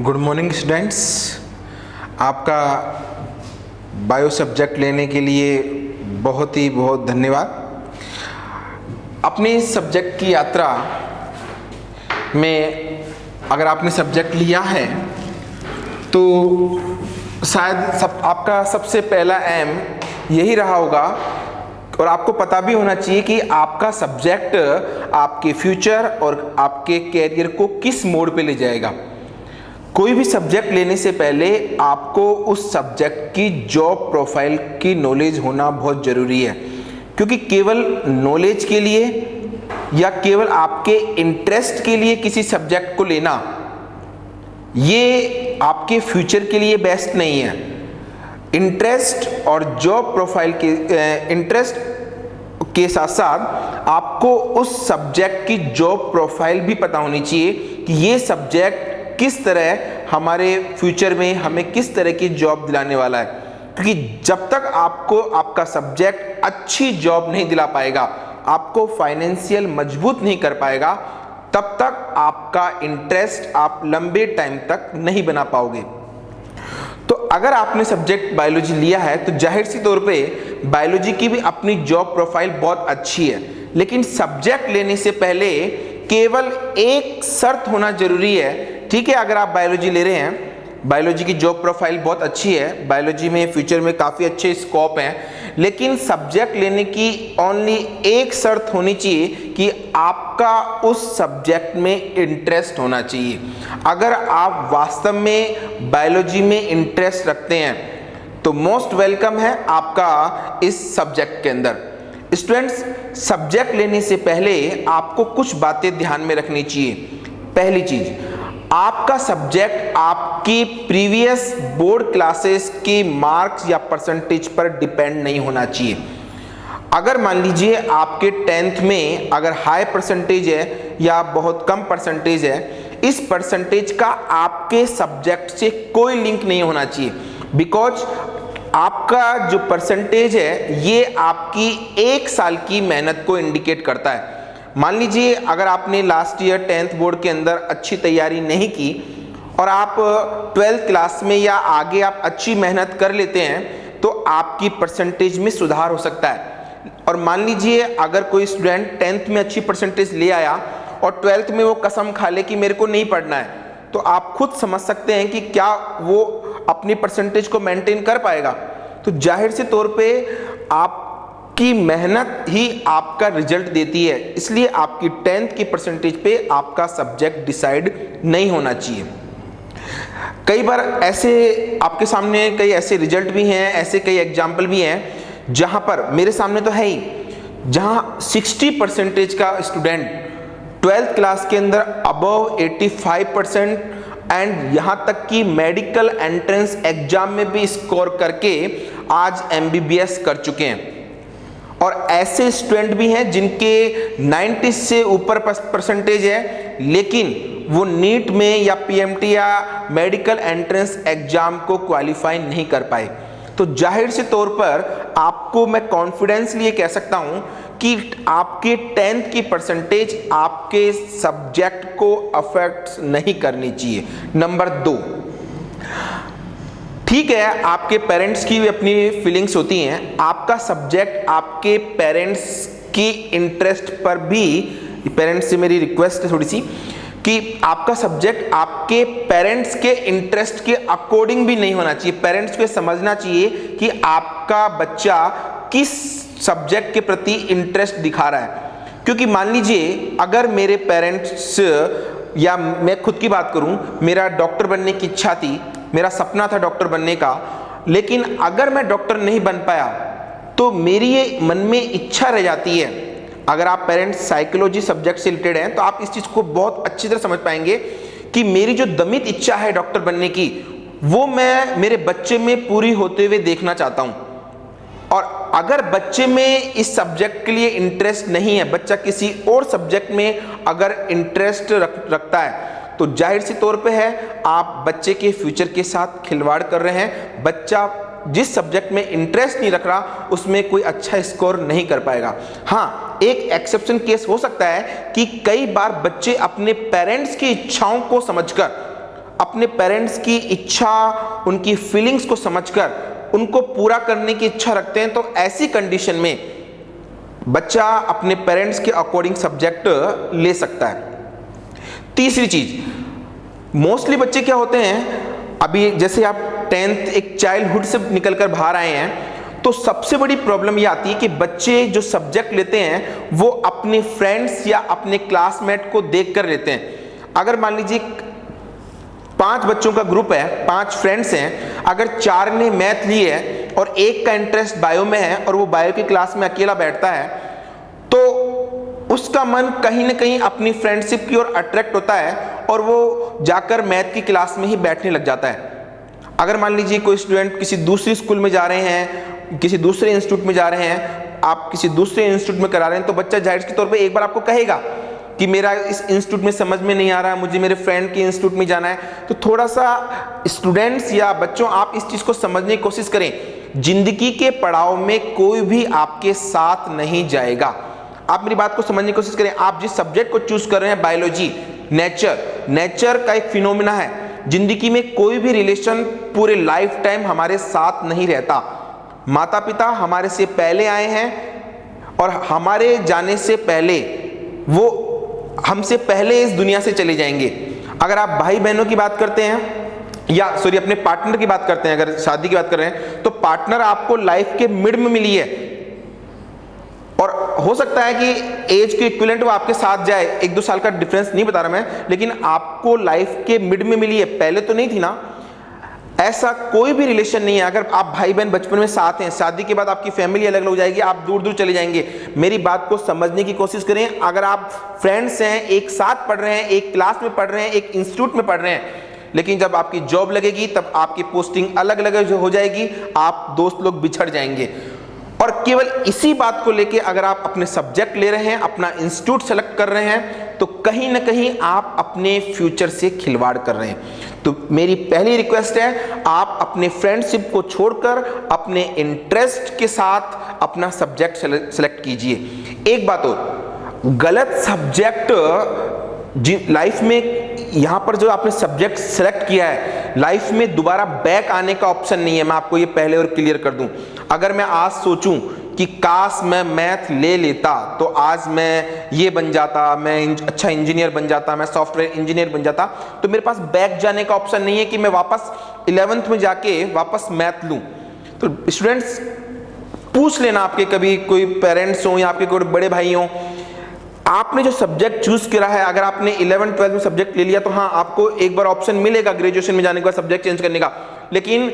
Good morning students. आपका bio subject लेने के लिए बहुत धन्यवाद। अपने सब्जेक्ट की यात्रा में अगर आपने सब्जेक्ट लिया है तो शायद आपका सबसे पहला एम यही रहा होगा और आपको पता भी होना चाहिए कि आपका सब्जेक्ट आपके फ्यूचर और आपके कैरियर को किस मोड़ पे ले जाएगा। कोई भी सब्जेक्ट लेने से पहले आपको उस सब्जेक्ट की जॉब प्रोफाइल की नॉलेज होना बहुत ज़रूरी है, क्योंकि केवल नॉलेज के लिए या केवल आपके इंटरेस्ट के लिए किसी सब्जेक्ट को लेना ये आपके फ्यूचर के लिए बेस्ट नहीं है। इंटरेस्ट और जॉब प्रोफाइल के इंटरेस्ट के साथ साथ आपको उस सब्जेक्ट की जॉब प्रोफाइल भी पता होनी चाहिए कि ये सब्जेक्ट किस तरह हमारे फ्यूचर में हमें किस तरह की जॉब दिलाने वाला है। क्योंकि जब तक आपको आपका सब्जेक्ट अच्छी जॉब नहीं दिला पाएगा, आपको फाइनेंशियल मजबूत नहीं कर पाएगा, तब तक आपका इंटरेस्ट आप लंबे टाइम तक नहीं बना पाओगे। तो अगर आपने सब्जेक्ट बायोलॉजी लिया है तो जाहिर सी तौर पे बायोलॉजी की भी अपनी जॉब प्रोफाइल बहुत अच्छी है, लेकिन सब्जेक्ट लेने से पहले केवल एक शर्त होना जरूरी है। ठीक है, अगर आप बायोलॉजी ले रहे हैं, बायोलॉजी की जॉब प्रोफाइल बहुत अच्छी है, बायोलॉजी में फ्यूचर में काफ़ी अच्छे स्कोप हैं, लेकिन सब्जेक्ट लेने की ओनली एक शर्त होनी चाहिए कि आपका उस सब्जेक्ट में इंटरेस्ट होना चाहिए। अगर आप वास्तव में बायोलॉजी में इंटरेस्ट रखते हैं तो मोस्ट वेलकम है आपका इस सब्जेक्ट के अंदर। स्टूडेंट्स, सब्जेक्ट लेने से पहले आपको कुछ बातें ध्यान में रखनी चाहिए। पहली चीज, आपका सब्जेक्ट आपकी प्रीवियस बोर्ड क्लासेस के मार्क्स या परसेंटेज पर डिपेंड नहीं होना चाहिए। अगर मान लीजिए आपके 10th में अगर हाई परसेंटेज है या बहुत कम परसेंटेज है, इस परसेंटेज का आपके सब्जेक्ट से कोई लिंक नहीं होना चाहिए, बिकॉज आपका जो परसेंटेज है ये आपकी एक साल की मेहनत को इंडिकेट करता है। मान लीजिए अगर आपने लास्ट ईयर 10th बोर्ड के अंदर अच्छी तैयारी नहीं की और आप 12th क्लास में या आगे आप अच्छी मेहनत कर लेते हैं तो आपकी परसेंटेज में सुधार हो सकता है। और मान लीजिए अगर कोई स्टूडेंट 10th में अच्छी परसेंटेज ले आया और 12th में वो कसम खा ले कि मेरे को नहीं पढ़ना है, तो आप खुद समझ सकते हैं कि क्या वो अपनी परसेंटेज को मेंटेन कर पाएगा। तो जाहिर से तौर पे आपकी मेहनत ही आपका रिजल्ट देती है, इसलिए आपकी 10th की परसेंटेज पे आपका सब्जेक्ट डिसाइड नहीं होना चाहिए। कई बार ऐसे आपके सामने कई ऐसे रिजल्ट भी हैं, ऐसे कई एग्जाम्पल भी हैं जहां पर मेरे सामने तो है ही, जहां 60% का स्टूडेंट 12th क्लास के अंदर अबव 85% एंड यहां तक कि मेडिकल एंट्रेंस एग्जाम में भी स्कोर करके आज MBBS कर चुके हैं। और ऐसे स्टूडेंट भी हैं जिनके 90 से ऊपर परसेंटेज है, लेकिन वो नीट में या PMT या मेडिकल एंट्रेंस एग्जाम को क्वालिफाई नहीं कर पाए। तो जाहिर से तौर पर आपको मैं कॉन्फिडेंसली ये कह सकता हूं कि आपके 10th की परसेंटेज आपके सब्जेक्ट को अफेक्ट नहीं करनी चाहिए। नंबर 2, ठीक है, आपके पेरेंट्स की भी अपनी फीलिंग्स होती हैं, आपका सब्जेक्ट आपके पेरेंट्स की इंटरेस्ट पर भी, पेरेंट्स से मेरी रिक्वेस्ट है थोड़ी सी कि आपका सब्जेक्ट आपके पेरेंट्स के इंटरेस्ट के अकॉर्डिंग भी नहीं होना चाहिए। पेरेंट्स को समझना चाहिए कि आपका बच्चा किस सब्जेक्ट के प्रति इंटरेस्ट दिखा रहा है। क्योंकि मान लीजिए अगर मेरे पेरेंट्स या मैं खुद की बात करूं, मेरा डॉक्टर बनने की इच्छा थी, मेरा सपना था डॉक्टर बनने का, लेकिन अगर मैं डॉक्टर नहीं बन पाया तो मेरी ये मन में इच्छा रह जाती है। अगर आप पेरेंट्स साइकोलॉजी सब्जेक्ट से रिलेटेड हैं तो आप इस चीज़ को बहुत अच्छी तरह समझ पाएंगे कि मेरी जो दमित इच्छा है डॉक्टर बनने की, वो मैं मेरे बच्चे में पूरी होते हुए देखना चाहता हूँ। और अगर बच्चे में इस सब्जेक्ट के लिए इंटरेस्ट नहीं है, बच्चा किसी और सब्जेक्ट में अगर इंटरेस्ट रखता है, तो जाहिर सी तौर पे है आप बच्चे के फ्यूचर के साथ खिलवाड़ कर रहे हैं। बच्चा जिस सब्जेक्ट में इंटरेस्ट नहीं रख रहा उसमें कोई अच्छा स्कोर नहीं कर पाएगा। हाँ, एक एक्सेप्शन केस हो सकता है कि कई बार बच्चे अपने पेरेंट्स की इच्छाओं को समझकर अपने पेरेंट्स की इच्छा, उनकी फीलिंग्स को समझकर उनको पूरा करने की इच्छा रखते हैं, तो ऐसी कंडीशन में बच्चा अपने पेरेंट्स के अकॉर्डिंग सब्जेक्ट ले सकता है। तीसरी चीज, मोस्टली बच्चे क्या होते हैं, अभी जैसे आप 10th एक चाइल्डहुड से निकलकर बाहर आए हैं, तो सबसे बड़ी प्रॉब्लम ये आती है कि बच्चे जो सब्जेक्ट लेते हैं वो अपने फ्रेंड्स या अपने क्लासमेट को देखकर लेते हैं। अगर मान लीजिए 5 बच्चों का ग्रुप है, 5 फ्रेंड्स हैं, अगर 4 ने मैथ ली है और एक का इंटरेस्ट बायो में है और वो बायो की क्लास में अकेला बैठता है, तो उसका मन कहीं ना कहीं अपनी फ्रेंडशिप की ओर अट्रैक्ट होता है और वो जाकर मैथ की क्लास में ही बैठने लग जाता है। अगर मान लीजिए कोई स्टूडेंट किसी दूसरी स्कूल में जा रहे हैं, किसी दूसरे इंस्टीट्यूट में जा रहे हैं, आप किसी दूसरे इंस्टीट्यूट में करा रहे हैं, तो बच्चा जाहिर के तौर पे एक बार आपको कहेगा कि मेरा इस इंस्टीट्यूट में समझ में नहीं आ रहा है, मुझे मेरे फ्रेंड के इंस्टीट्यूट में जाना है। तो थोड़ा सा स्टूडेंट्स या बच्चों, आप इस चीज को समझने की कोशिश करें, जिंदगी के पड़ाव में कोई भी आपके साथ नहीं जाएगा। आप मेरी बात को समझने की कोशिश करें। आप जिस सब्जेक्ट को चूज कर रहे हैं, बायोलॉजी, नेचर का एक फिनोमिना है। जिंदगी में कोई भी रिलेशन पूरे लाइफ टाइम हमारे साथ नहीं रहता। माता पिता हमारे से पहले आए हैं और हमारे जाने से पहले वो हमसे पहले इस दुनिया से चले जाएंगे। अगर आप भाई बहनों की बात करते हैं, या सॉरी अपने पार्टनर की बात करते हैं, अगर शादी की बात कर रहे हैं, तो पार्टनर आपको लाइफ के मिड में मिली है और हो सकता है कि एज के इक्विवेलेंट वो आपके साथ जाए, 1-2 साल का डिफरेंस नहीं बता रहा मैं, लेकिन आपको लाइफ के मिड में मिली है, पहले तो नहीं थी ना। ऐसा कोई भी रिलेशन नहीं है। अगर आप भाई बहन बचपन में साथ हैं, शादी के बाद आपकी फैमिली अलग अलग हो जाएगी, आप दूर दूर चले जाएंगे। मेरी बात को समझने की कोशिश करें। अगर आप फ्रेंड्स हैं, एक साथ पढ़ रहे हैं, एक क्लास में पढ़ रहे हैं, एक इंस्टीट्यूट में पढ़ रहे हैं, लेकिन जब आपकी जॉब लगेगी तब आपकी पोस्टिंग अलग अलग हो जाएगी, आप दोस्त लोग बिछड़ जाएंगे। और केवल इसी बात को लेके अगर आप अपने सब्जेक्ट ले रहे हैं, अपना इंस्टीट्यूट सेलेक्ट कर रहे हैं, तो कहीं ना कहीं आप अपने फ्यूचर से खिलवाड़ कर रहे हैं। तो मेरी पहली रिक्वेस्ट है, आप अपने फ्रेंडशिप को छोड़कर अपने इंटरेस्ट के साथ अपना सब्जेक्ट सेलेक्ट कीजिए। एक बात और, गलत सब्जेक्ट लाइफ में, यहां पर जो आपने सब्जेक्ट सेलेक्ट किया है, लाइफ में दोबारा बैक आने का ऑप्शन नहीं है। मैं आपको ये पहले और क्लियर कर दूं। अगर मैं आज सोचूं कि काश मैं मैथ ले लेता तो आज मैं ये बन जाता, मैं अच्छा इंजीनियर बन जाता, मैं सॉफ्टवेयर इंजीनियर बन जाता, तो मेरे पास बैक जाने का ऑप्शन नहीं है कि मैं वापस 11th में जाके वापस मैथ लूं। तो स्टूडेंट्स, पूछ लेना, आपके कभी कोई पेरेंट्स हो या आपके कोई बड़े भाई हो, आपने जो सब्जेक्ट चूज किया है, अगर आपने 11th 12th में सब्जेक्ट ले लिया तो हाँ, आपको एक बार ऑप्शन मिलेगा ग्रेजुएशन में जाने के बाद सब्जेक्ट चेंज करने का, लेकिन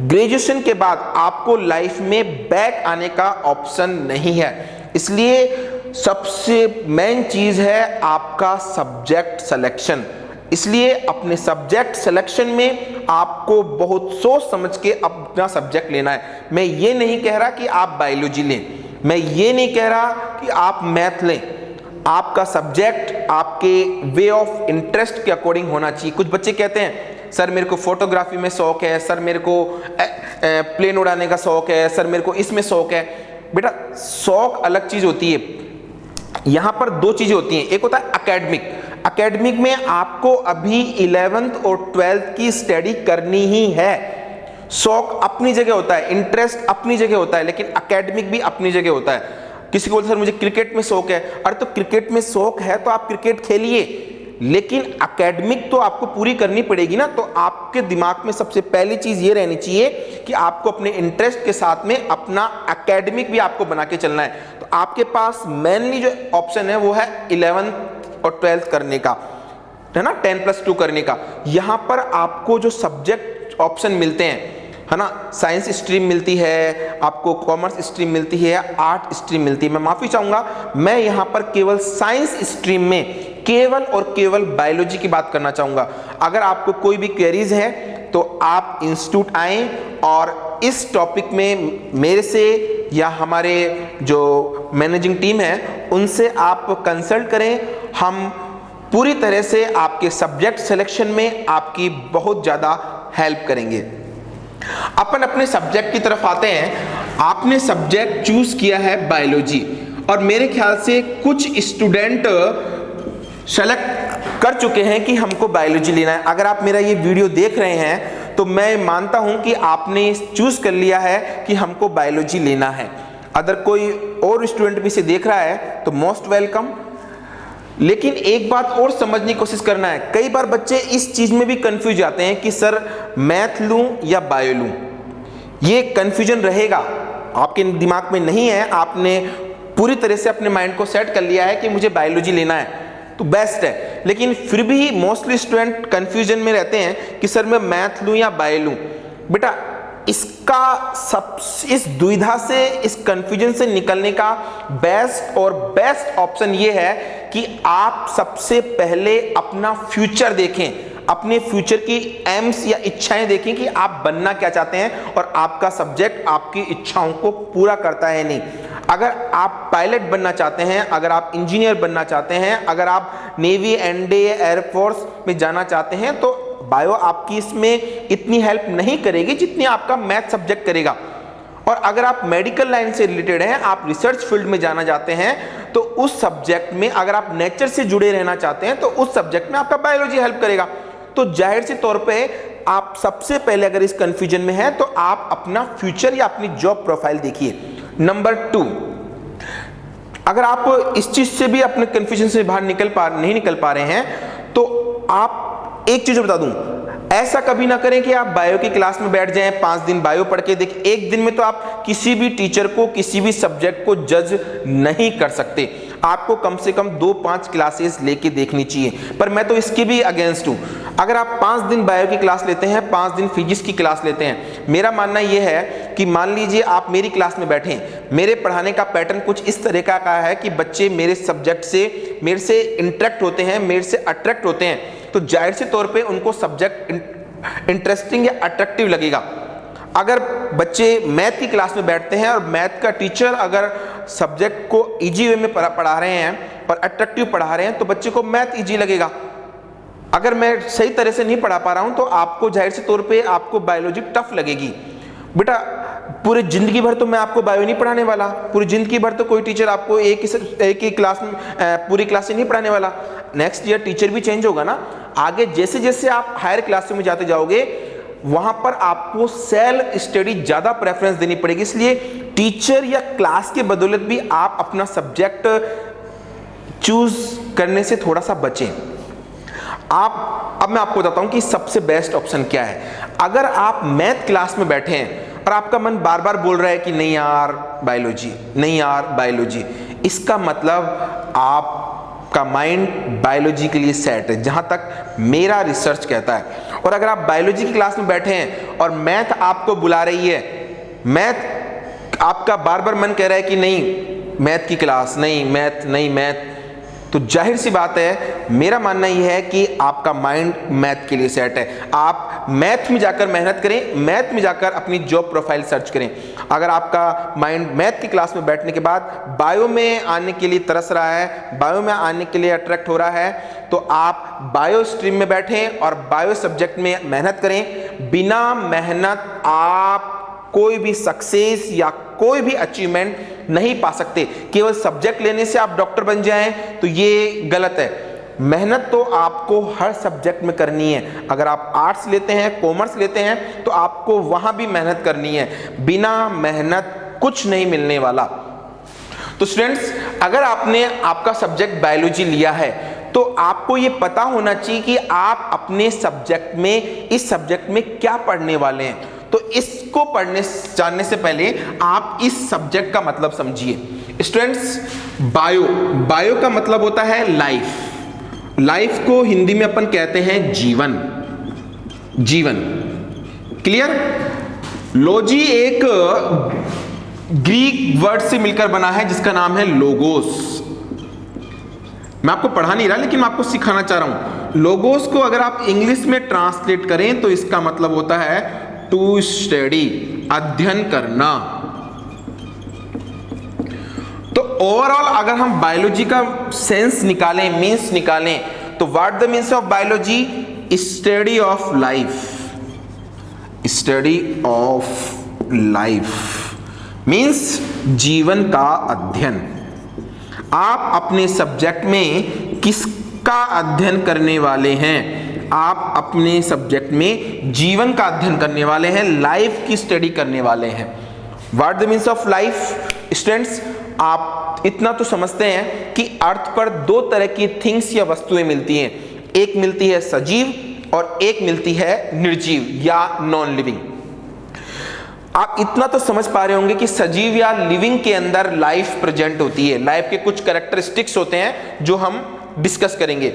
ग्रेजुएशन के बाद आपको लाइफ में बैक आने का ऑप्शन नहीं है। इसलिए सबसे मेन चीज है आपका सब्जेक्ट सिलेक्शन। इसलिए अपने सब्जेक्ट सिलेक्शन में आपको बहुत सोच समझ के अपना सब्जेक्ट लेना है। मैं ये नहीं कह रहा कि आप बायोलॉजी लें, मैं ये नहीं कह रहा कि आप मैथ लें। आपका सब्जेक्ट आपके वे ऑफ इंटरेस्ट के अकॉर्डिंग होना चाहिए। कुछ बच्चे कहते हैं सर मेरे को फोटोग्राफी में शौक है, सर मेरे को प्लेन उड़ाने का शौक है, सर मेरे को इसमें शौक है। बेटा, शौक अलग चीज होती है। यहां पर 2 चीजें होती हैं। एक होता है एकेडमिक में आपको अभी 11th और 12th की स्टडी करनी ही है। शौक अपनी जगह होता है, इंटरेस्ट अपनी जगह होता है, लेकिन एकेडमिक भी अपनी जगह होता है। किसी को बोलते सर मुझे क्रिकेट में शौक है, अरे तो क्रिकेट में शौक है तो आप क्रिकेट खेलिए, लेकिन एकेडमिक तो आपको पूरी करनी पड़ेगी ना। तो आपके दिमाग में सबसे पहली चीज ये रहनी चाहिए कि आपको अपने इंटरेस्ट के साथ में अपना एकेडमिक भी आपको बना के चलना है। तो आपके पास मेनली जो ऑप्शन है वो है 11th और 12th करने का, है ना, 10+2 करने का। यहां पर आपको जो सब्जेक्ट ऑप्शन मिलते हैं, है ना, साइंस स्ट्रीम मिलती है, आपको कॉमर्स स्ट्रीम मिलती है, आर्ट स्ट्रीम मिलती है। मैं माफी चाहूंगा, मैं यहां पर केवल साइंस स्ट्रीम में केवल और केवल बायोलॉजी की बात करना चाहूंगा। अगर आपको कोई भी क्वेरीज है तो आप इंस्टीट्यूट आएं और इस टॉपिक में मेरे से या हमारे जो मैनेजिंग टीम है उनसे आप कंसल्ट करें। हम पूरी तरह से आपके सब्जेक्ट सिलेक्शन में आपकी बहुत ज्यादा हेल्प करेंगे। अपन अपने सब्जेक्ट की तरफ आते हैं। आपने सब्जेक्ट चूज किया है बायोलॉजी, और मेरे ख्याल से कुछ स्टूडेंट सेलेक्ट कर चुके हैं कि हमको बायोलॉजी लेना है। अगर आप मेरा ये वीडियो देख रहे हैं तो मैं मानता हूं कि आपने चूज कर लिया है कि हमको बायोलॉजी लेना है। अगर कोई और स्टूडेंट भी इसे देख रहा है तो मोस्ट वेलकम। लेकिन एक बात और समझने की कोशिश करना है, कई बार बच्चे इस चीज में भी कंफ्यूज जाते हैं कि सर मैथ लूं या बायो लूं। ये कंफ्यूजन रहेगा, आपके दिमाग में नहीं है, आपने पूरी तरह से अपने माइंड को सेट कर लिया है कि मुझे बायोलॉजी लेना है तो बेस्ट है। लेकिन फिर भी मोस्टली स्टूडेंट कंफ्यूजन में रहते हैं कि सर मैं मैथ लूं या बायो लूं। बेटा इस दुविधा से, इस कंफ्यूजन से निकलने का बेस्ट ऑप्शन ये है कि आप सबसे पहले अपना फ्यूचर देखें, अपने फ्यूचर की एम्स या इच्छाएं देखें कि आप बनना क्या चाहते हैं और आपका सब्जेक्ट आपकी इच्छाओं को पूरा करता है नहीं। अगर आप पायलट बनना चाहते हैं, अगर आप इंजीनियर बनना चाहते हैं, अगर आप नेवी, एनडीए, एयरफोर्स में जाना चाहते हैं तो बायो आपकी इसमें इतनी हेल्प नहीं करेगी जितनी आपका मैथ सब्जेक्ट करेगा। और अगर आप मेडिकल लाइन से रिलेटेड हैं, आप रिसर्च फील्ड में जाना चाहते हैं तो उस सब्जेक्ट में, अगर आप नेचर से जुड़े रहना चाहते हैं तो उस सब्जेक्ट में आपका बायोलॉजी हेल्प करेगा। तो जाहिर सी तौर पे आप सबसे पहले अगर इस कंफ्यूजन में हैं तो आप अपना फ्यूचर या अपनी जॉब प्रोफाइल देखिए। नंबर 2, अगर आप इस चीज से भी अपने कंफ्यूजन से बाहर नहीं निकल पा रहे हैं तो आप एक चीज बता दूं, ऐसा कभी ना करें कि आप बायो की क्लास में बैठ जाएं, 5 दिन बायो पढ़ के देखें। एक दिन में तो आप किसी भी टीचर को, किसी भी सब्जेक्ट को जज नहीं कर सकते। आपको कम से कम 2-5 क्लासेस लेके देखनी चाहिए। पर मैं तो इसके भी अगेंस्ट हूं। अगर आप 5 दिन बायो की क्लास लेते हैं, 5 दिन फिजिक्स की क्लास लेते हैं, मेरा मानना यह है कि मान लीजिए आप मेरी क्लास में बैठे, मेरे पढ़ाने का पैटर्न कुछ इस तरह का है कि बच्चे मेरे सब्जेक्ट से, मेरे से इंटरेक्ट होते हैं, मेरे से अट्रैक्ट होते हैं, तो जाहिर से तौर पे उनको सब्जेक्ट इंटरेस्टिंग या अट्रैक्टिव लगेगा। अगर बच्चे मैथ की क्लास में बैठते हैं और मैथ का टीचर अगर सब्जेक्ट को इजी वे में पढ़ा रहे हैं और अट्रैक्टिव पढ़ा रहे हैं तो बच्चे को मैथ इजी लगेगा। अगर मैं सही तरह से नहीं पढ़ा पा रहा हूं तो आपको जाहिर से तौर पे आपको बायोलॉजी टफ लगेगी। बेटा पूरी जिंदगी भर तो मैं आपको बायो नहीं पढ़ाने वाला, पूरी जिंदगी भर तो कोई टीचर आपको एक ही क्लास में पूरी क्लास से नहीं पढ़ाने वाला। नेक्स्ट ईयर टीचर भी चेंज होगा ना। आगे जैसे जैसे आप हायर क्लास में जाते जाओगे वहां पर आपको सेल्फ स्टडी ज्यादा प्रेफरेंस देनी पड़ेगी। इसलिए टीचर या क्लास के बदौलत भी आप अपना सब्जेक्ट चूज करने से थोड़ा सा बचें। अब मैं आपको बताता हूं कि सबसे बेस्ट ऑप्शन क्या है। अगर आप मैथ क्लास में बैठे हैं और आपका मन बार बार बोल रहा है कि नहीं यार बायोलॉजी, नहीं यार बायोलॉजी, इसका मतलब आपका माइंड बायोलॉजी के लिए सेट है, जहां तक मेरा रिसर्च कहता है। और अगर आप बायोलॉजी की क्लास में बैठे हैं और मैथ आपको बुला रही है, मैथ आपका बार बार मन कह रहा है कि नहीं मैथ की क्लास, नहीं मैथ, नहीं मैथ, तो जाहिर सी बात है मेरा मानना यह है कि आपका माइंड मैथ के लिए सेट है। आप मैथ में जाकर मेहनत करें, मैथ में जाकर अपनी जॉब प्रोफाइल सर्च करें। अगर आपका माइंड मैथ की क्लास में बैठने के बाद बायो में आने के लिए तरस रहा है, बायो में आने के लिए अट्रैक्ट हो रहा है, तो आप बायो स्ट्रीम में बैठें और बायो सब्जेक्ट में मेहनत करें। बिना मेहनत आप कोई भी सक्सेस या कोई भी अचीवमेंट नहीं पा सकते। केवल सब्जेक्ट लेने से आप डॉक्टर बन जाएं तो ये गलत है। मेहनत तो आपको हर सब्जेक्ट में करनी है। अगर आप आर्ट्स लेते हैं, कॉमर्स लेते हैं, तो आपको वहां भी मेहनत करनी है। बिना मेहनत कुछ नहीं मिलने वाला। तो स्टूडेंट्स, अगर आपने आपका सब्जेक्ट बायोलॉजी लिया है तो आपको ये पता होना चाहिए कि आप अपने सब्जेक्ट में, इस सब्जेक्ट में क्या पढ़ने वाले हैं। तो इसको जानने से पहले आप इस सब्जेक्ट का मतलब समझिए। स्टूडेंट्स, बायो का मतलब होता है लाइफ। लाइफ को हिंदी में अपन कहते हैं जीवन। क्लियर? लॉजी एक ग्रीक वर्ड से मिलकर बना है जिसका नाम है लोगोस। मैं आपको पढ़ा नहीं रहा लेकिन मैं आपको सिखाना चाह रहा हूं। लोगोस को अगर आप इंग्लिश में ट्रांसलेट करें तो इसका मतलब होता है टू स्टडी, अध्ययन करना। तो ओवरऑल अगर हम बायोलॉजी का सेंस निकालें, मीन्स निकालें, तो what the means of biology? Study of life. Study of life means जीवन का अध्ययन। आप अपने सब्जेक्ट में किसका का अध्ययन करने वाले हैं। आप अपने सब्जेक्ट में जीवन का अध्ययन करने वाले हैं, लाइफ की स्टडी करने वाले हैं। What the means of life? Students, आप इतना तो समझते हैं कि अर्थ पर दो तरह की थिंग्स या वस्तुएं मिलती हैं, एक मिलती है सजीव और एक मिलती है निर्जीव या नॉन लिविंग। आप इतना तो समझ पा रहे होंगे कि सजीव या लिविंग के अंदर लाइफ प्रेजेंट होती है, लाइफ के कुछ कैरेक्टरिस्टिक्स होते हैं जो हम डिस्कस करेंगे।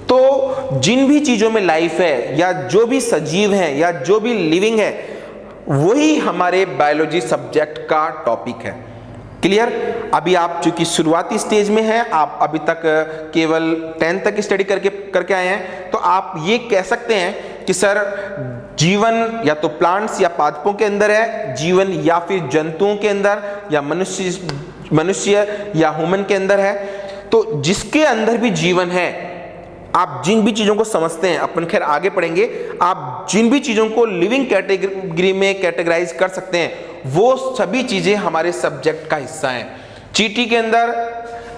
तो जिन भी चीजों में लाइफ है या जो भी सजीव है या जो भी लिविंग है, वही हमारे बायोलॉजी सब्जेक्ट का टॉपिक है। क्लियर? अभी आप चूंकि शुरुआती स्टेज में हैं, आप अभी तक केवल 10th तक स्टडी करके आए हैं, तो आप ये कह सकते हैं कि सर जीवन या तो प्लांट्स या पादपों के अंदर है जीवन, या फिर जंतुओं के अंदर, या मनुष्य या ह्यूमन के अंदर है। तो जिसके अंदर भी जीवन है, आप जिन भी चीजों को समझते हैं, अपन खैर आगे पढ़ेंगे, आप जिन भी चीजों को लिविंग कैटेगरी में कैटेगराइज कर सकते हैं, वो सभी चीजें हमारे सब्जेक्ट का हिस्सा हैं। चींटी के अंदर,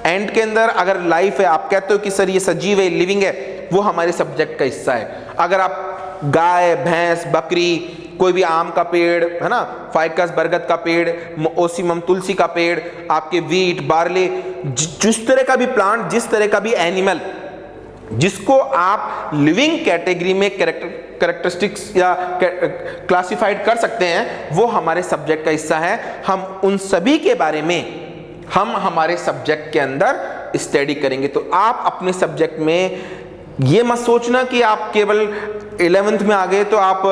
एंट के अंदर अगर लाइफ है, आप कहते हो कि सर ये सजीव है, लिविंग है, वो हमारे सब्जेक्ट का हिस्सा है। अगर आप गाय, भैंस, बकरी, कोई भी आम का पेड़ है ना, फाइकस बरगद का पेड़, ओसिमम तुलसी का पेड़, आपके वीट, बार्ले, जिस तरह का भी प्लांट, जिस तरह का भी एनिमल जिसको आप लिविंग कैटेगरी में कैरेक्टरिस्टिक्स या क्लासिफाइड कर सकते हैं, वो हमारे सब्जेक्ट का हिस्सा है। हम उन सभी के बारे में हम हमारे सब्जेक्ट के अंदर स्टडी करेंगे। तो आप अपने सब्जेक्ट में ये मत सोचना कि आप केवल 11th में आ गए तो आप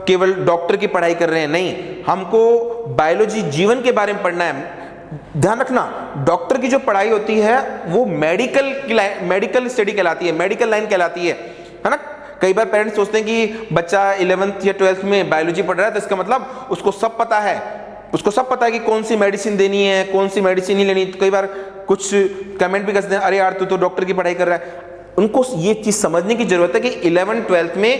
केवल डॉक्टर की पढ़ाई कर रहे हैं, नहीं, हमको बायोलॉजी जीवन के बारे में पढ़ना है। ध्यान रखना, डॉक्टर की जो पढ़ाई होती है वो मेडिकल स्टडी कहलाती है, मेडिकल लाइन कहलाती है ना। कई बार पेरेंट्स सोचते हैं कि बच्चा 11th या 12th में बायोलॉजी पढ़ रहा है तो इसका मतलब उसको सब पता है, कि कौन सी मेडिसिन देनी है, कौन सी मेडिसिन नहीं लेनी। तो कई बार कुछ कमेंट भी करते हैं, अरे यार तू तो डॉक्टर की पढ़ाई कर रहा है। उनको ये चीज समझने की जरूरत है कि 11th 12th में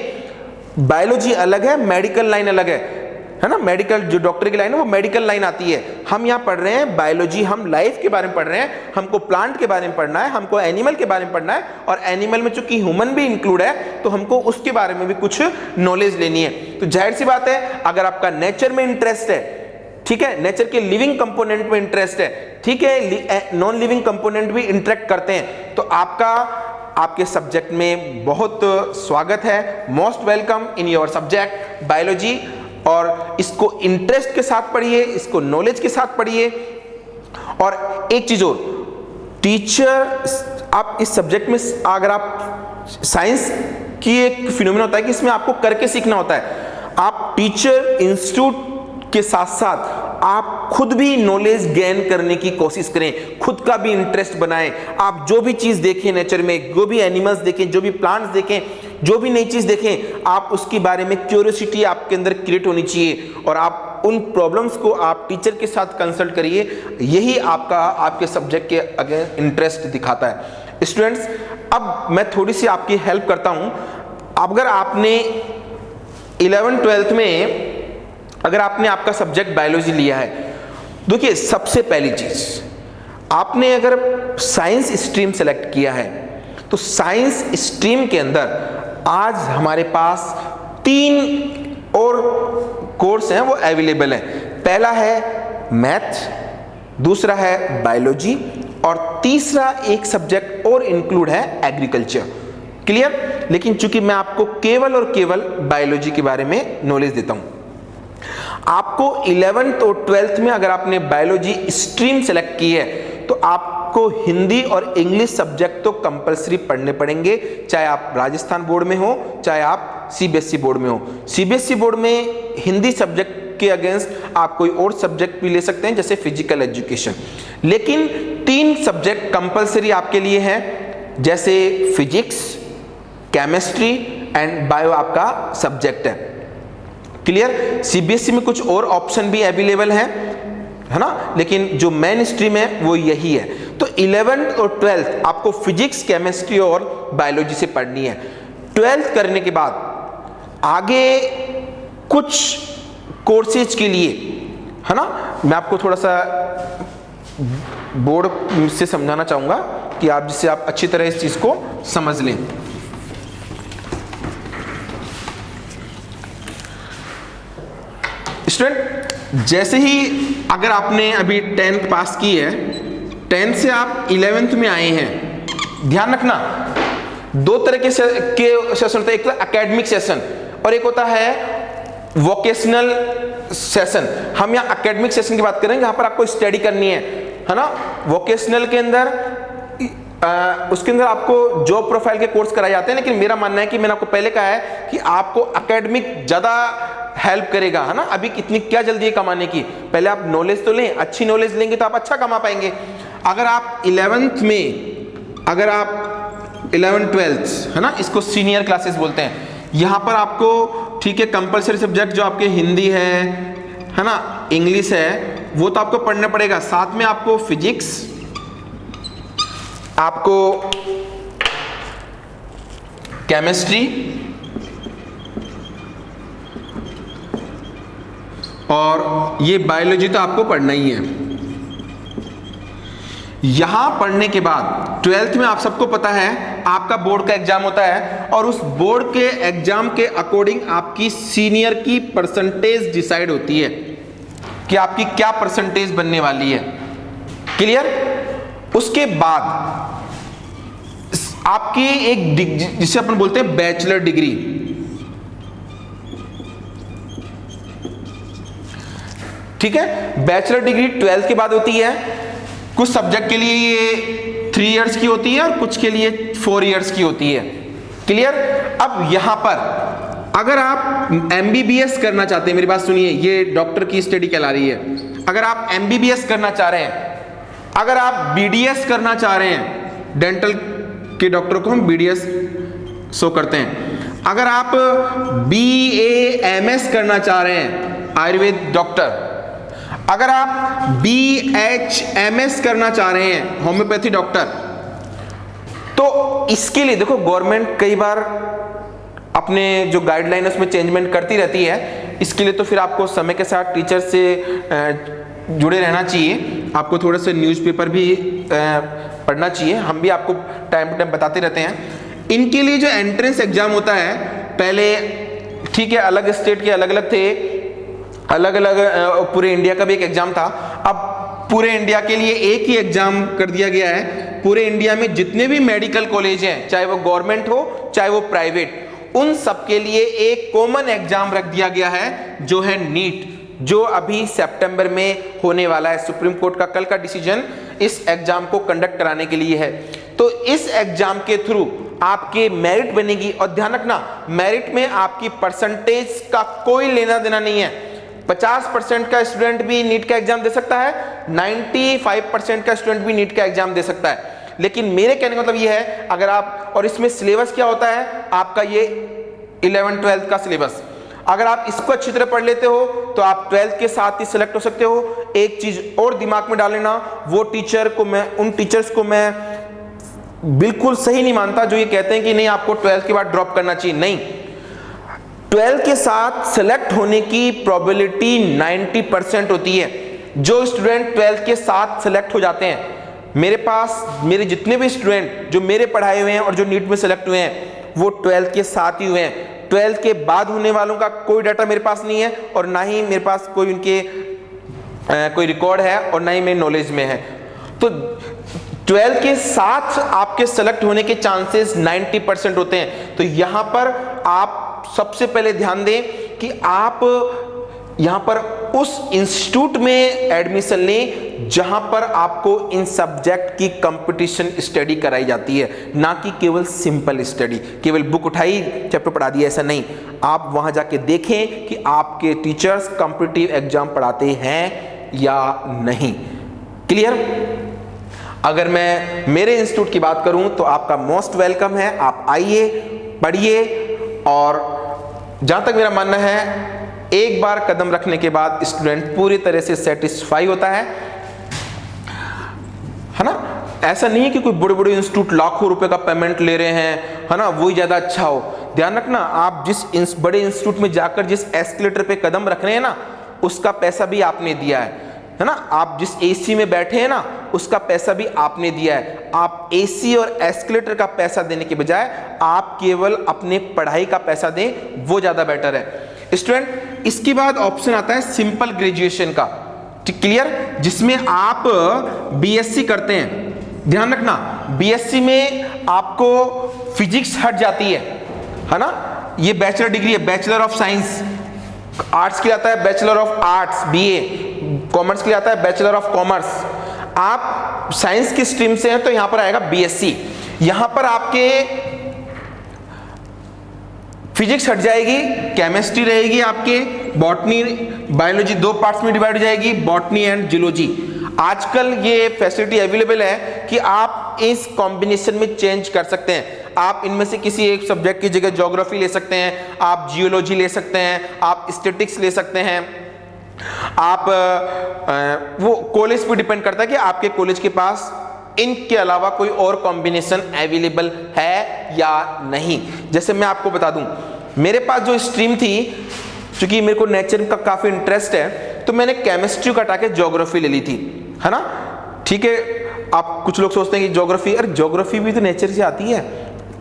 बायोलॉजी अलग है, मेडिकल लाइन अलग है ना। मेडिकल जो डॉक्टर की लाइन है वो मेडिकल लाइन आती है। हम यहाँ पढ़ रहे हैं बायोलॉजी, हम लाइफ के बारे में पढ़ रहे हैं, हमको प्लांट के बारे में पढ़ना है, हमको एनिमल के बारे में पढ़ना है, और एनिमल में चूंकि ह्यूमन भी इंक्लूड है तो हमको उसके बारे में भी कुछ नॉलेज लेनी है। तो जाहिर सी बात है, अगर आपका नेचर में इंटरेस्ट है, ठीक है, नेचर के लिविंग कंपोनेंट में इंटरेस्ट है, ठीक है, नॉन लिविंग कंपोनेंट भी इंटरेक्ट करते हैं, तो आपके सब्जेक्ट में बहुत स्वागत है। Most welcome in your subject biology. और इसको इंटरेस्ट के साथ पढ़िए, इसको नॉलेज के साथ पढ़िए। और एक चीज और, टीचर, आप इस सब्जेक्ट में अगर आप साइंस की एक फिनोमेना होता है कि इसमें आपको करके सीखना होता है। आप टीचर इंस्टीट्यूट के साथ साथ आप खुद भी नॉलेज गेन करने की कोशिश करें, खुद का भी इंटरेस्ट बनाएं। आप जो भी चीज देखें नेचर में, जो भी एनिमल्स देखें, जो भी प्लांट्स देखें, जो भी नई चीज देखें, आप उसके बारे में क्यूरियोसिटी आपके अंदर क्रिएट होनी चाहिए, और आप उन प्रॉब्लम्स को आप टीचर के साथ कंसल्ट करिए। यही आपके सब्जेक्ट के अगेंस्ट इंटरेस्ट दिखाता है। स्टूडेंट्स, अब मैं थोड़ी सी आपकी हेल्प करता हूं। अगर आपने 11th 12th में अगर आपने आपका सब्जेक्ट बायोलॉजी लिया है, देखिए सबसे पहली चीज, आपने अगर साइंस स्ट्रीम सेलेक्ट किया है तो साइंस स्ट्रीम के अंदर आज हमारे पास 3 और कोर्स हैं, वो अवेलेबल है। पहला है मैथ, दूसरा है बायोलॉजी, और तीसरा एक सब्जेक्ट और इंक्लूड है एग्रीकल्चर। क्लियर? लेकिन चूंकि मैं आपको केवल और केवल बायोलॉजी के बारे में नॉलेज देता हूं, आपको 11th और 12th में अगर आपने बायोलॉजी स्ट्रीम सेलेक्ट की है तो आपको हिंदी और इंग्लिश सब्जेक्ट तो कंपलसरी पढ़ने पड़ेंगे, चाहे आप राजस्थान बोर्ड में हो, चाहे आप सीबीएसई बोर्ड में हो। सीबीएसई बोर्ड में हिंदी सब्जेक्ट के अगेंस्ट आप कोई और सब्जेक्ट भी ले सकते हैं, जैसे फिजिकल एजुकेशन। लेकिन 3 सब्जेक्ट कंपलसरी आपके लिए हैं, जैसे फिजिक्स, केमिस्ट्री एंड बायो आपका सब्जेक्ट है। क्लियर? सीबीएसई में कुछ और ऑप्शन भी अवेलेबल है ना, लेकिन जो मेन स्ट्रीम है वो यही है। तो 11th और 12th आपको फिजिक्स, केमिस्ट्री और बायोलॉजी से पढ़नी है। 12th करने के बाद आगे कुछ कोर्सेज के लिए, है ना, मैं आपको थोड़ा सा बोर्ड से समझाना चाहूंगा कि आप जिससे आप अच्छी तरह इस चीज को समझ लें। स्टूडेंट, जैसे ही अगर आपने अभी 10th पास की है, 10th से आप 11th में आए हैं, ध्यान रखना दो तरह के सेशन होते हैं, एक तो एकेडमिक सेशन और एक होता है वोकेशनल सेशन। हम यहाँ एकेडमिक सेशन की बात करेंगे, यहाँ पर आपको स्टडी करनी है ना। वोकेशनल के अंदर उसके अंदर आपको जॉब प्रोफाइल के कोर्स कराए जाते हैं, लेकिन मेरा मानना है कि मैंने आपको पहले कहा है कि आपको एकेडमिक ज्यादा हेल्प करेगा, है ना। अभी इतनी क्या जल्दी है कमाने की, पहले आप नॉलेज तो लें, अच्छी नॉलेज लेंगे तो आप अच्छा कमा पाएंगे। अगर आप 11th में, अगर आप 11th-12th है ना, इसको सीनियर क्लासेस बोलते हैं, यहाँ पर आपको ठीक है कंपलसरी सब्जेक्ट जो आपके हिंदी है ना, इंग्लिश है, वो तो आपको पढ़ना पड़ेगा। साथ में आपको फिजिक्स, आपको केमिस्ट्री और ये बायोलॉजी तो आपको पढ़ना ही है। यहां पढ़ने के बाद 12th में आप सबको पता है आपका बोर्ड का एग्जाम होता है, और उस बोर्ड के एग्जाम के अकॉर्डिंग आपकी सीनियर की परसेंटेज डिसाइड होती है कि आपकी क्या परसेंटेज बनने वाली है। क्लियर? उसके बाद आपकी एक जिसे अपन बोलते हैं बैचलर डिग्री, ठीक है। बैचलर डिग्री 12th के बाद होती है। कुछ सब्जेक्ट के लिए ये 3 इयर्स की होती है और कुछ के लिए 4 इयर्स की होती है। क्लियर? अब यहां पर अगर आप MBBS करना चाहते हैं, मेरी बात सुनिए, ये डॉक्टर की स्टडी कहला रही है। अगर आप MBBS करना चाह रहे हैं, अगर आप BDS करना चाह रहे हैं, डेंटल के डॉक्टर को हम BDS शो करते हैं, अगर आप BAMS करना चाह रहे हैं, आयुर्वेद डॉक्टर, अगर आप BHMS करना चाह रहे हैं, होम्योपैथी डॉक्टर, तो इसके लिए देखो गवर्नमेंट कई बार अपने जो गाइडलाइन उसमें चेंजमेंट करती रहती है। इसके लिए तो फिर आपको समय के साथ टीचर से जुड़े रहना चाहिए, आपको थोड़ा सा न्यूज़पेपर भी पढ़ना चाहिए। हम भी आपको टाइम टू टाइम बताते रहते हैं। इनके लिए जो एंट्रेंस एग्जाम होता है, पहले ठीक है अलग स्टेट के अलग अलग थे, अलग अलग पूरे इंडिया का भी एक एग्जाम था। अब पूरे इंडिया के लिए एक ही एग्जाम कर दिया गया है। पूरे इंडिया में जितने भी मेडिकल कॉलेज हैं, चाहे वो गवर्नमेंट हो चाहे वो प्राइवेट, उन सब के लिए एक कॉमन एग्जाम रख दिया गया है जो है नीट, जो अभी सितंबर में होने वाला है। सुप्रीम कोर्ट का कल का डिसीजन इस एग्जाम को कंडक्ट कराने के लिए है। तो इस एग्जाम के थ्रू आपके मेरिट बनेगी, और ध्यान रखना मेरिट में आपकी परसेंटेज का कोई लेना देना नहीं है। 50% का स्टूडेंट भी नीट का एग्जाम दे सकता है, 95% का स्टूडेंट भी नीट का एग्जाम दे सकता है। लेकिन मेरे कहने का मतलब ये है, अगर आप, और इसमें सिलेबस क्या होता है आपका, ये 11th-12th का सिलेबस, अगर आप इसको अच्छी तरह पढ़ लेते हो तो आप 12th के साथ ही सिलेक्ट हो सकते हो। एक चीज और दिमाग में डाल लेना, वो टीचर को मैं, उन टीचर्स को मैं बिल्कुल सही नहीं मानता जो ये कहते हैं कि नहीं आपको 12th के बाद ड्रॉप करना चाहिए। नहीं, 12th के साथ सिलेक्ट होने की प्रोबेबिलिटी 90% होती है। जो स्टूडेंट 12th के साथ सिलेक्ट हो जाते हैं, मेरे पास मेरे जितने भी स्टूडेंट जो मेरे पढ़ाए हुए हैं और जो नीट में सिलेक्ट हुए हैं, वो 12th के साथ ही हुए हैं। 12th के बाद होने वालों का कोई डाटा मेरे पास नहीं है, और ना ही मेरे पास कोई उनके कोई रिकॉर्ड है, और ना ही मेरे नॉलेज में है। तो 12th के साथ आपके सेलेक्ट होने के चांसेस 90% होते हैं। तो यहां पर आप सबसे पहले ध्यान दें कि आप यहां पर उस इंस्टीट्यूट में एडमिशन लें जहां पर आपको इन सब्जेक्ट की कंपटीशन स्टडी कराई जाती है, ना कि केवल सिंपल स्टडी, केवल बुक उठाई चैप्टर पढ़ा दिया, ऐसा नहीं। आप वहां जाके देखें कि आपके टीचर्स कॉम्पिटिटिव एग्जाम पढ़ाते हैं या नहीं। क्लियर? अगर मैं मेरे इंस्टीट्यूट की बात करूं तो आपका मोस्ट वेलकम है, आप आइए, पढ़िए, और जहां तक मेरा मानना है एक बार कदम रखने के बाद स्टूडेंट पूरी तरह से सेटिस्फाई होता है ना। ऐसा नहीं है कि कोई बड़े बड़े इंस्टीट्यूट लाखों रुपए का पेमेंट ले रहे हैं, है ना, वही ज्यादा अच्छा हो। ध्यान रखना, आप जिस बड़े इंस्टीट्यूट में जाकर जिस एस्केलेटर पे कदम रख रहे हैं ना, उसका पैसा भी आपने दिया है है ना, आप जिस एसी में बैठे हैं ना उसका पैसा भी आपने दिया है। आप एसी और एस्केलेटर का पैसा देने के बजाय आप केवल अपने पढ़ाई का पैसा दें, वो ज्यादा बेटर है स्टूडेंट। इसके बाद ऑप्शन आता है सिंपल ग्रेजुएशन का, क्लियर, जिसमें आप बीएससी करते हैं। ध्यान रखना, बीएससी में आपको फिजिक्स हट जाती है ना, ये बैचलर डिग्री है, बैचलर ऑफ साइंस। आर्ट्स के लिए आता है bachelor of arts BA, commerce के लिए आता है बैचलर ऑफ कॉमर्स। आप साइंस की स्ट्रीम से हैं तो यहां पर आएगा बीएससी। यहां पर आपके फिजिक्स हट जाएगी, केमिस्ट्री रहेगी, आपके बॉटनी बायोलॉजी दो पार्ट्स में डिवाइड हो जाएगी, बॉटनी एंड जियोलॉजी। आजकल ये फैसिलिटी अवेलेबल है कि आप इस कॉम्बिनेशन में चेंज कर सकते हैं। आप इनमें से किसी एक सब्जेक्ट की जगह ज्योग्राफी ले सकते हैं, आप जियोलॉजी ले सकते हैं, आप स्टैटिक्स ले सकते हैं। आप वो कॉलेज पे डिपेंड करता है कि आपके कॉलेज के पास इनके अलावा कोई और कॉम्बिनेशन अवेलेबल है या नहीं। जैसे मैं आपको बता दूं, मेरे पास जो स्ट्रीम थी, क्योंकि मेरे को नेचर का काफी इंटरेस्ट है, तो मैंने केमिस्ट्री का हटा के ज्योग्राफी ले ली थी, है ना। ठीक है, आप कुछ लोग सोचते हैं कि ज्योग्राफी, अरे ज्योग्राफी भी तो नेचर से आती है।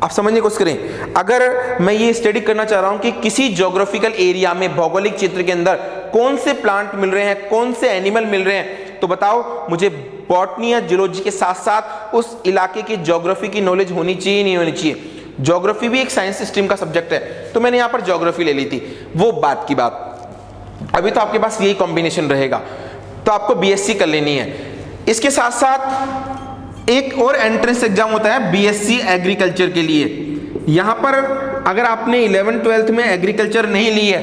आप समझने की कोशिश करें, अगर मैं ये स्टडी करना चाह रहा हूं कि किसी ज्योग्राफिकल एरिया में, भौगोलिक क्षेत्र के अंदर कौन से प्लांट मिल रहे हैं, कौन से एनिमल मिल रहे हैं, तो बताओ मुझे बॉटनी या जियोलॉजी के साथ साथ उस इलाके की ज्योग्राफी की नॉलेज होनी चाहिए, नहीं होनी चाहिए। ज्योग्राफी भी एक साइंस स्ट्रीम का सब्जेक्ट है, तो मैंने यहां पर ज्योग्राफी ले ली थी। वो बात की बात, अभी तो आपके पास यही कॉम्बिनेशन रहेगा, तो आपको बीएससी कर लेनी है। इसके साथ साथ एक और एंट्रेंस एग्जाम होता है बीएससी एग्रीकल्चर के लिए। यहां पर अगर आपने 11th 12th में एग्रीकल्चर नहीं ली है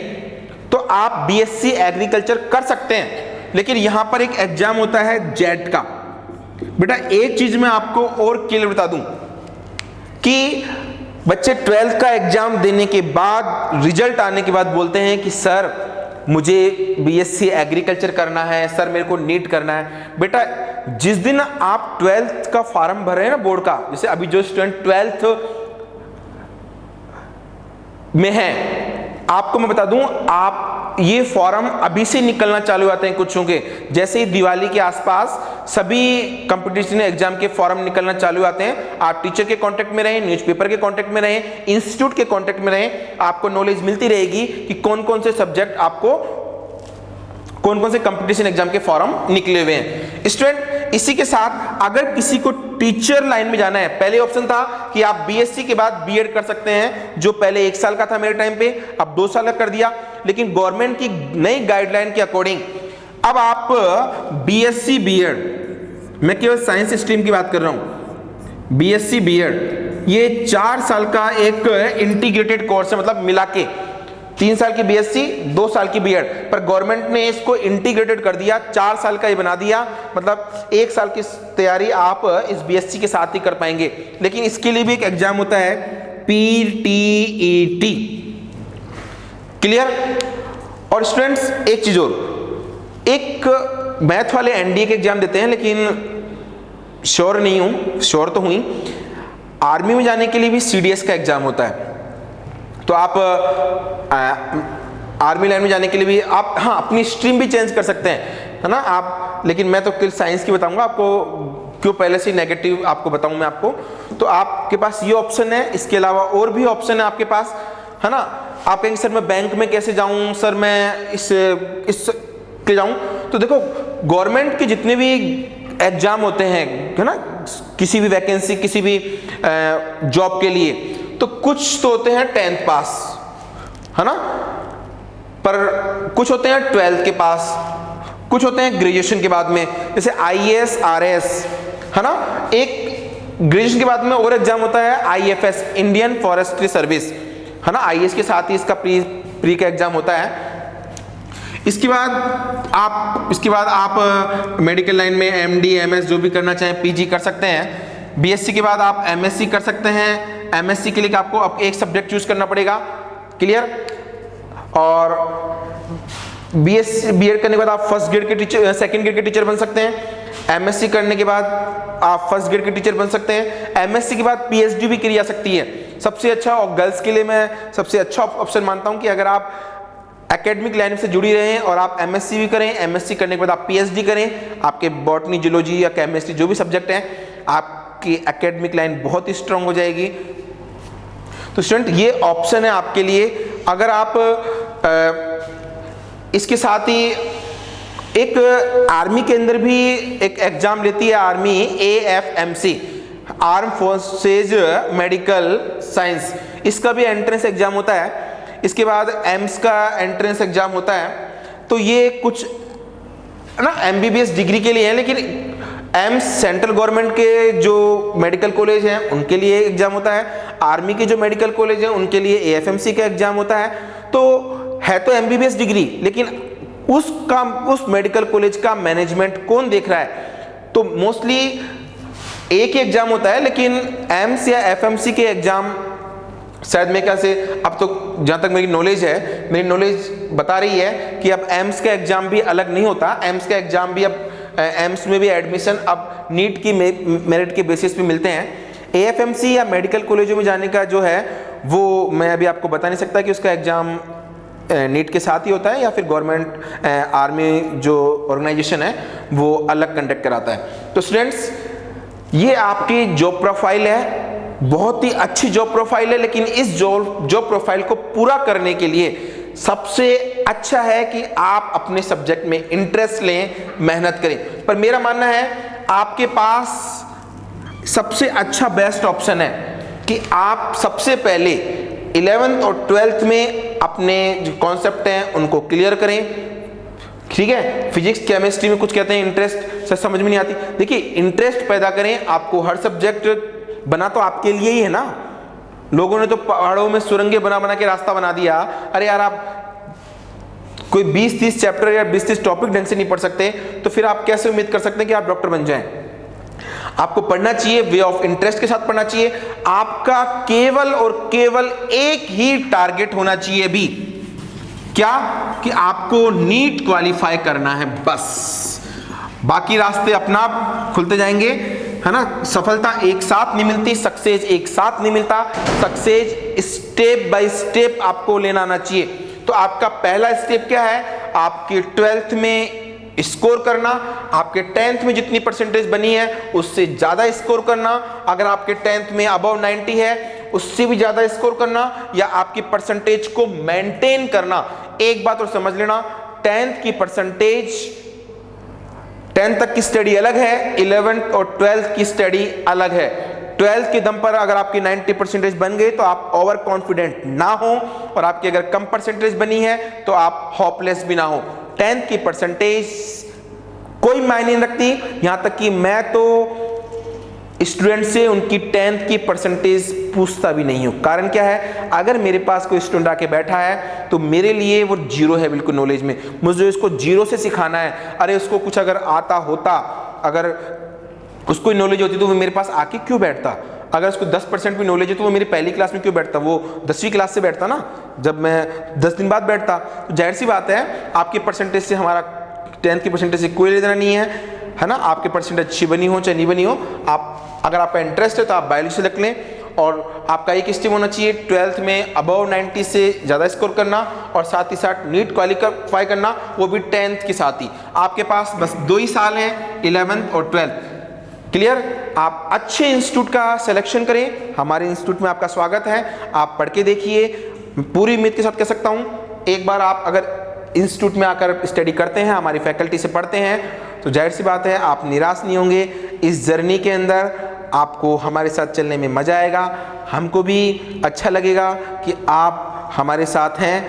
तो आप बीएससी एग्रीकल्चर कर सकते हैं, लेकिन यहां पर एक एग्जाम होता है जेट का। बेटा एक चीज मैं आपको और क्लियर बता दूं कि बच्चे 12th का एग्जाम देने के बाद, रिजल्ट आने के बाद बोलते हैं कि सर मुझे बीएससी एग्रीकल्चर करना है, सर मेरे को नीट करना है। बेटा जिस दिन आप 12th का फॉर्म भर रहे हैं ना बोर्ड का, जैसे अभी जो स्टूडेंट 12th में है, आपको मैं बता दूं, आप ये फॉर्म अभी से निकलना चालू हो जाते हैं कुछ के। जैसे ही दिवाली के आसपास सभी कंपटीशन एग्जाम के फॉर्म निकलना चालू आते हैं। आप टीचर के कांटेक्ट में रहें, न्यूज़पेपर के कांटेक्ट में रहें, इंस्टीट्यूट के कांटेक्ट में रहें, आपको नॉलेज मिलती रहेगी कि कौन कौन से सब्जेक्ट आपको, कौन कौन से कंपटीशन एग्जाम के फॉर्म निकले हुए हैं। स्टूडेंट इसी के साथ अगर किसी को टीचर लाइन में जाना है, पहले ऑप्शन था कि आप बीएससी के बाद बीएड कर सकते हैं, जो पहले 1 साल का था मेरे टाइम पे, अब 2 साल का कर दिया। लेकिन गवर्नमेंट की नई गाइडलाइन के अकॉर्डिंग अब आप बीएससी बीएड, मैं केवल साइंस स्ट्रीम की बात कर रहा हूं, बीएससी बीएड ये 4 साल का एक इंटीग्रेटेड कोर्स है, मतलब मिला के 3 साल की बीएससी 2 साल की बीएड, पर गवर्नमेंट ने इसको इंटीग्रेटेड कर दिया, 4 साल का ये बना दिया। मतलब 1 साल की तैयारी आप इस बीएससी के साथ ही कर पाएंगे। लेकिन इसके लिए भी एक एग्जाम होता है पीटीईटी, क्लियर। और स्टूडेंट्स एक चीज और, एक मैथ वाले एनडीए के एग्जाम देते हैं, लेकिन श्योर नहीं हूं, श्योर तो हुई, आर्मी में जाने के लिए भी सीडीएस का एग्जाम होता है। तो आप आर्मी लाइन में जाने के लिए भी आप, हाँ, अपनी स्ट्रीम भी चेंज कर सकते हैं, है ना आप। लेकिन मैं तो किल साइंस की बताऊंगा आपको, क्यों पहले से नेगेटिव आपको बताऊं मैं आपको। तो आपके पास ये ऑप्शन है, इसके अलावा और भी ऑप्शन है आपके पास, है ना। आप कहेंगे सर मैं बैंक में कैसे जाऊं, सर मैं इस के जाऊं, तो देखो गवर्नमेंट के जितने भी एग्जाम होते हैं, है ना, किसी भी वैकेंसी, किसी भी जॉब के लिए, तो कुछ तो होते हैं 10th पास, है ना, पर कुछ होते हैं 12th के पास, कुछ होते हैं ग्रेजुएशन के बाद में, जैसे आईएएस आरएएस, है ना। एक ग्रेजुएशन के बाद में और एग्जाम होता है आईएफएस, इंडियन फॉरेस्ट्री सर्विस, है ना। आईएएस के साथ ही इसका प्री का एग्जाम होता है। इसके बाद आप मेडिकल लाइन में एमडी एमएस जो भी करना चाहें, पीजी कर सकते हैं। बीएससी के बाद आप एमएससी कर सकते हैं। एमएससी के लिए आपको अब एक सब्जेक्ट चूज करना पड़ेगा, क्लियर। और बीएससी बीएड करने के बाद आप फर्स्ट ग्रेड के टीचर, सेकंड ग्रेड के टीचर बन सकते हैं। एमएससी करने के बाद आप फर्स्ट ग्रेड के टीचर बन सकते हैं। एमएससी के बाद पीएचडी भी की जा सकती है। सबसे अच्छा, और गर्ल्स के लिए मैं सबसे अच्छा ऑप्शन मानता हूं कि अगर आप एकेडमिक लाइन से जुड़ी रहें और आप एमएससी भी करें, एमएससी करने के बाद आप पीएचडी करें, आपके बॉटनी, जूलॉजी या केमिस्ट्री जो भी सब्जेक्ट हैं, आपकी एकेडमिक लाइन बहुत ही स्ट्रांग हो जाएगी। तो स्टूडेंट ये ऑप्शन है आपके लिए। अगर आप इसके साथ ही एक आर्मी के अंदर भी एक एग्जाम लेती है army, AFMC, arm forces medical science, इसका भी एंट्रेंस एग्जाम होता है। इसके बाद एम्स का एंट्रेंस एग्जाम होता है। तो ये कुछ ना MBBS डिग्री के लिए है, लेकिन एम्स सेंट्रल गवर्नमेंट के जो मेडिकल कॉलेज हैं उनके लिए एग्जाम होता है, आर्मी के जो मेडिकल कॉलेज हैं उनके लिए AFMC का एग्जाम होता है। तो है तो MBBS डिग्री, लेकिन उस मेडिकल कॉलेज का मैनेजमेंट कौन देख रहा है? तो मोस्टली एक ही एग्जाम होता है, लेकिन एम्स या FMC के एग्जाम शायद मेरे ख्याल से, अब तो जहाँ तक मेरी नॉलेज बता रही है कि अब एम्स का एग्जाम भी अलग नहीं होता। एम्स का एग्जाम भी अब एम्स में भी एडमिशन अब नीट की मेरिट के बेसिस पे मिलते हैं। AFMC या मेडिकल कॉलेजों में जाने का जो है वो मैं अभी आपको बता नहीं सकता कि उसका एग्जाम नीट के साथ ही होता है या फिर गवर्नमेंट आर्मी जो ऑर्गेनाइजेशन है वो अलग कंडक्ट कराता है। तो स्टूडेंट्स ये आपकी जॉब प्रोफाइल है, बहुत ही अच्छी जॉब प्रोफाइल है, लेकिन इस जॉब प्रोफाइल को पूरा करने के लिए सबसे अच्छा है कि आप अपने सब्जेक्ट में इंटरेस्ट लें, मेहनत करें। पर मेरा मानना है आपके पास सबसे अच्छा बेस्ट ऑप्शन है कि आप सबसे पहले 11th और 12th में अपने जो कॉन्सेप्ट हैं उनको क्लियर करें। ठीक है, फिजिक्स केमिस्ट्री में कुछ कहते हैं इंटरेस्ट से समझ में नहीं आती, देखिए इंटरेस्ट पैदा करें। आपको हर सब्जेक्ट बना तो आपके लिए ही है ना, लोगों ने तो पहाड़ों में सुरंगें बना बना के रास्ता बना दिया। अरे यार आप कोई 20-30 चैप्टर या 20-30 टॉपिक ढंग से नहीं पढ़ सकते, तो फिर आप कैसे उम्मीद कर सकते हैं कि आप डॉक्टर बन जाएं? आपको पढ़ना चाहिए, वे ऑफ इंटरेस्ट के साथ पढ़ना चाहिए। आपका केवल और केवल एक ही टारगेट होना चाहिए भी, क्या? कि आपको नीट क्वालिफाई करना है, बस। बाकी रास्ते अपना आप खुलते जाएंगे, है ना। सफलता एक साथ नहीं मिलती, सक्सेस एक साथ नहीं मिलता, सक्सेस स्टेप बाय स्टेप आपको लेना आना चाहिए। तो आपका पहला स्टेप क्या है? आपके 12th में स्कोर करना, आपके 10th में जितनी परसेंटेज बनी है उससे ज्यादा स्कोर करना। अगर आपके 10th में अबव 90 है उससे भी ज्यादा स्कोर करना, या आपकी परसेंटेज को मेंटेन करना। एक बात और समझ लेना, 10th की परसेंटेज, 10th तक की स्टडी अलग है, 11th और 12th की स्टडी अलग है। 12th के दम पर अगर आपकी 90 परसेंटेज बन गई तो आप ओवर कॉन्फिडेंट ना हो, और आपकी अगर कम परसेंटेज बनी है तो आप होपलेस भी ना हो। 10th की परसेंटेज कोई मायने नहीं रखती, यहां तक कि मैं तो स्टूडेंट से उनकी 10th की परसेंटेज पूछता भी नहीं हूं। कारण क्या है? अगर मेरे पास कोई स्टूडेंट आके बैठा है तो मेरे लिए वो जीरो है बिल्कुल नॉलेज में, मुझे उसको जीरो से सिखाना है। अरे उसको कुछ अगर आता होता, अगर उसको नॉलेज होती तो वो मेरे पास आके क्यों बैठता? अगर उसको 10% भी नॉलेज है तो वो मेरी पहली क्लास में क्यों बैठता? वो 10वीं क्लास से बैठता ना, जब मैं 10 दिन बाद बैठता। तो जाहिर सी बात है आपकी परसेंटेज से हमारा 10th की परसेंटेज से कोई लेना नहीं है ना। आपकी परसेंटेज अच्छी बनी हो चाहे नहीं बनी हो, आप अगर आपका इंटरेस्ट है तो आप बायोलॉजी से रख लें, और आपका एक स्ट्रीम होना चाहिए 12th में अबव 90 से ज़्यादा स्कोर करना, और साथ ही साथ नीट क्वालिफाई करना, वो भी 10th के साथ ही। आपके पास बस 2 ही साल हैं, 11th और 12th। क्लियर? आप अच्छे इंस्टीट्यूट का सिलेक्शन करें, हमारे इंस्टीट्यूट में आपका स्वागत है। आप पढ़ के देखिए, पूरी उम्मीद के साथ कह सकता हूँ, एक बार आप अगर इंस्टीट्यूट में आकर स्टडी करते हैं, हमारी फैकल्टी से पढ़ते हैं, तो जाहिर सी बात है आप निराश नहीं होंगे। इस जर्नी के अंदर आपको हमारे साथ चलने में मज़ा आएगा, हमको भी अच्छा लगेगा कि आप हमारे साथ हैं,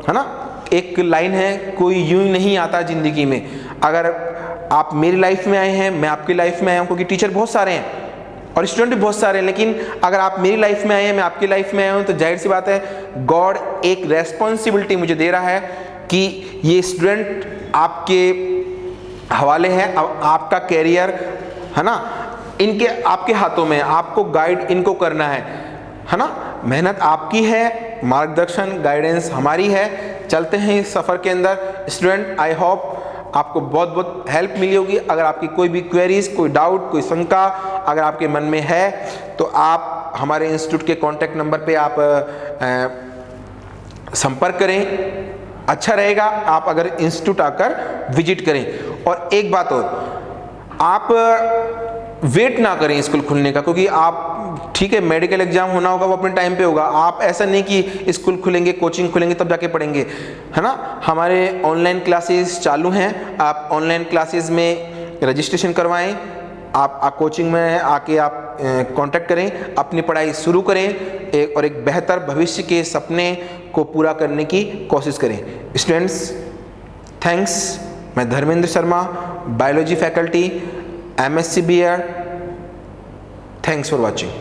है ना। एक लाइन है, कोई यूं नहीं आता ज़िंदगी में। अगर आप मेरी लाइफ में आए हैं, मैं आपकी लाइफ में आया हूँ, क्योंकि टीचर बहुत सारे हैं और स्टूडेंट भी बहुत सारे हैं, लेकिन अगर आप मेरी लाइफ में आए हैं, मैं आपकी लाइफ में आया हूँ, तो जाहिर सी बात है गॉड एक रेस्पॉन्सिबिलिटी मुझे दे रहा है कि ये स्टूडेंट आपके हवाले है। अब आपका कैरियर, है ना, इनके आपके हाथों में, आपको गाइड इनको करना है ना। मेहनत आपकी है, मार्गदर्शन गाइडेंस हमारी है। चलते हैं इस सफ़र के अंदर। स्टूडेंट, आई होप आपको बहुत बहुत हेल्प मिली होगी। अगर आपकी कोई भी क्वेरीज, कोई डाउट, कोई शंका अगर आपके मन में है, तो आप हमारे इंस्टीट्यूट के कॉन्टैक्ट नंबर पे आप संपर्क करें, अच्छा रहेगा आप अगर इंस्टीट्यूट आकर विजिट करें। और एक बात और, आप वेट ना करें स्कूल खुलने का, क्योंकि आप ठीक है मेडिकल एग्जाम होना होगा वो अपने टाइम पे होगा, आप ऐसा नहीं कि स्कूल खुलेंगे कोचिंग खुलेंगे तब जाके पढ़ेंगे, है ना। हमारे ऑनलाइन क्लासेस चालू हैं, आप ऑनलाइन क्लासेस में रजिस्ट्रेशन करवाएं, आप कोचिंग में आके आप कांटेक्ट करें, अपनी पढ़ाई शुरू करें और एक बेहतर भविष्य के सपने को पूरा करने की कोशिश करें। स्टूडेंट्स थैंक्स, मैं Dharmendra Sharma, biology faculty, MSc BEd। Thanks for watching.